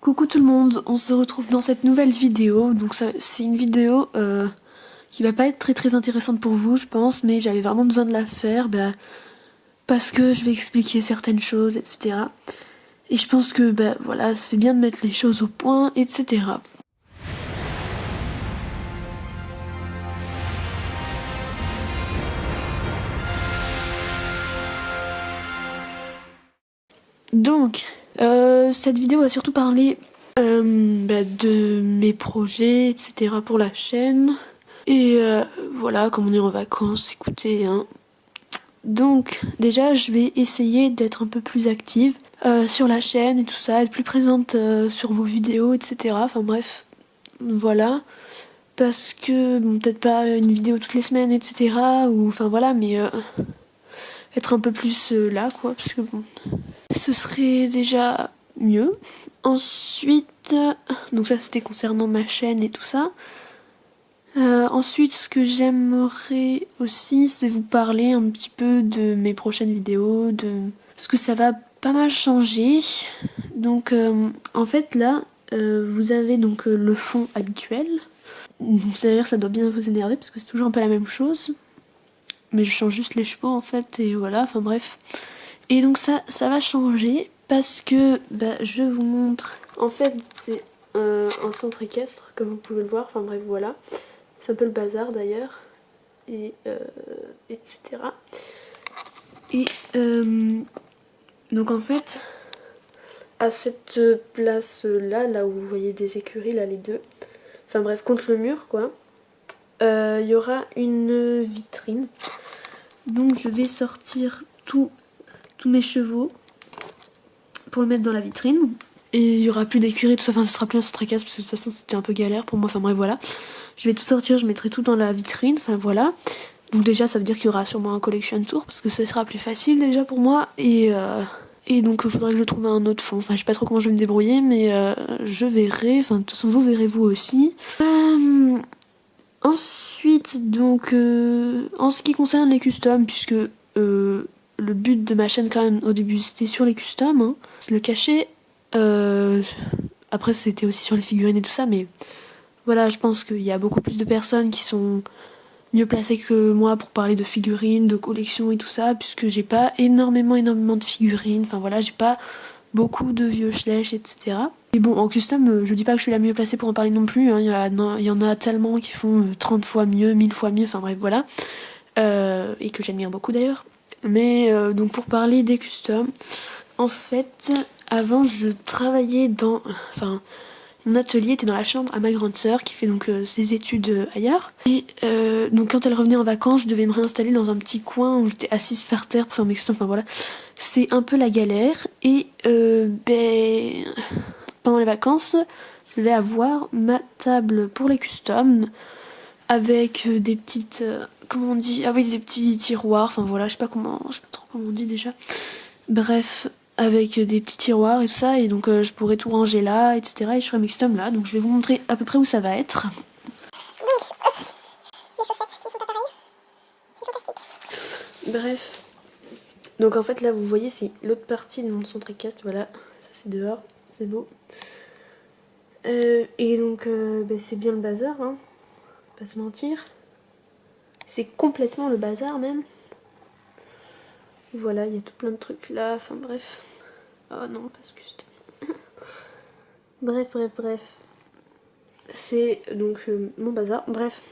Coucou tout le monde, on se retrouve dans cette nouvelle vidéo. Donc c'est une vidéo qui va pas être très intéressante pour vous je pense, mais j'avais vraiment besoin de la faire parce que je vais expliquer certaines choses, etc. Et je pense que voilà, c'est bien de mettre les choses au point, etc. Donc, cette vidéo va surtout parler de mes projets, etc. pour la chaîne. Et voilà, comme on est en vacances, écoutez, hein. Donc, déjà, je vais essayer d'être un peu plus active sur la chaîne et tout ça, être plus présente sur vos vidéos, etc. Enfin bref, voilà. Parce que, bon, peut-être pas une vidéo toutes les semaines, etc. Ou, enfin voilà, mais être un peu plus là, quoi. Parce que bon, ce serait déjà mieux. Ensuite, donc ça c'était concernant ma chaîne et tout ça. Ensuite, ce que j'aimerais aussi, c'est vous parler un petit peu de mes prochaines vidéos, parce que ça va pas mal changer. Donc, en fait, là, vous avez donc le fond habituel. D'ailleurs, ça doit bien vous énerver parce que c'est toujours un peu la même chose. Mais je change juste les chevaux en fait, et voilà, enfin bref. Et donc ça va changer parce que je vous montre. En fait, c'est un centre équestre, comme vous pouvez le voir, enfin bref, voilà. C'est un peu le bazar d'ailleurs, et etc. Et donc en fait, à cette place là où vous voyez des écuries, là les deux, enfin bref, contre le mur quoi, il y aura une vitrine. Donc je vais sortir tous mes chevaux pour le mettre dans la vitrine. Et il y aura plus d'écurie, tout ça, enfin ce sera plus un centre équestre parce que de toute façon c'était un peu galère pour moi, enfin bref voilà. Je vais tout sortir, je mettrai tout dans la vitrine, enfin voilà. Donc déjà ça veut dire qu'il y aura sûrement un collection tour parce que ce sera plus facile déjà pour moi. Et donc il faudrait que je trouve un autre fond. Enfin je sais pas trop comment je vais me débrouiller mais je verrai. Enfin de toute façon vous verrez vous aussi. Ensuite donc en ce qui concerne les customs, puisque le but de ma chaîne quand même au début c'était sur les customs, hein, le cacher. Après c'était aussi sur les figurines et tout ça, mais voilà, je pense qu'il y a beaucoup plus de personnes qui sont mieux placées que moi pour parler de figurines, de collections et tout ça, puisque j'ai pas énormément de figurines, enfin voilà, j'ai pas beaucoup de vieux schlecht, etc. Et bon, en custom, je dis pas que je suis la mieux placée pour en parler non plus, hein, il y en a tellement qui font 30 fois mieux, 1000 fois mieux, enfin bref, voilà, et que j'admire beaucoup d'ailleurs. Mais donc pour parler des customs, en fait, avant je travaillais dans... Enfin, mon atelier était dans la chambre à ma grande sœur qui fait donc ses études ailleurs. Et donc quand elle revenait en vacances, je devais me réinstaller dans un petit coin où j'étais assise par terre pour faire mes customs. Enfin voilà, c'est un peu la galère. Et pendant les vacances, je vais avoir ma table pour les customs avec des petites... comment on dit? Ah oui, des petits tiroirs. Enfin voilà, je sais pas trop comment on dit déjà. Bref, avec des petits tiroirs et tout ça, et donc je pourrais tout ranger là, etc. Et je ferai mes customs là, donc je vais vous montrer à peu près où ça va être. Donc, les chaussettes qui ne sont pas pareilles, c'est fantastique. Bref, donc en fait là vous voyez c'est l'autre partie de mon centre équestre, voilà, ça c'est dehors, c'est beau. Et donc c'est bien le bazar, hein, pas se mentir. C'est complètement le bazar même. Voilà, il y a tout plein de trucs là, enfin bref. Oh non, parce que bref. C'est donc mon bazar, bref.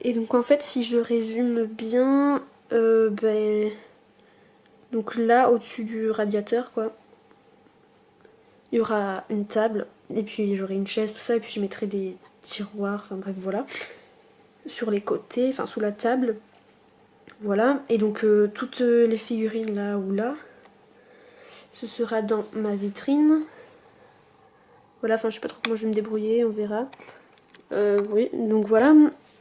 Et donc en fait, si je résume bien, donc là, au-dessus du radiateur, quoi, il y aura une table, et puis j'aurai une chaise, tout ça, et puis je mettrai des tiroirs, enfin bref, voilà, sur les côtés, enfin sous la table. Voilà, et donc toutes les figurines là ou là, ce sera dans ma vitrine. Voilà, enfin je sais pas trop comment je vais me débrouiller, on verra. Oui, donc voilà,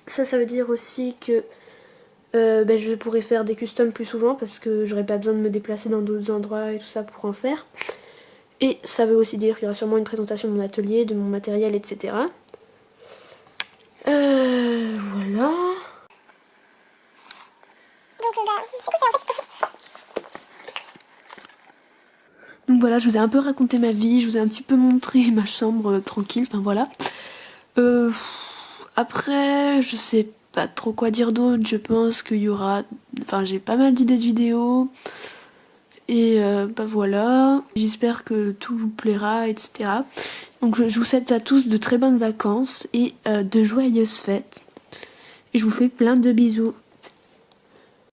ça veut dire aussi que je pourrais faire des customs plus souvent parce que j'aurais pas besoin de me déplacer dans d'autres endroits et tout ça pour en faire. Et ça veut aussi dire qu'il y aura sûrement une présentation de mon atelier, de mon matériel, etc. Voilà. Donc voilà, je vous ai un peu raconté ma vie, je vous ai un petit peu montré ma chambre tranquille, enfin voilà. Après, je sais pas trop quoi dire d'autre, je pense qu'il y aura... Enfin, j'ai pas mal d'idées de vidéos. Et bah voilà, j'espère que tout vous plaira, etc. Donc je vous souhaite à tous de très bonnes vacances et de joyeuses fêtes. Et je vous fais plein de bisous.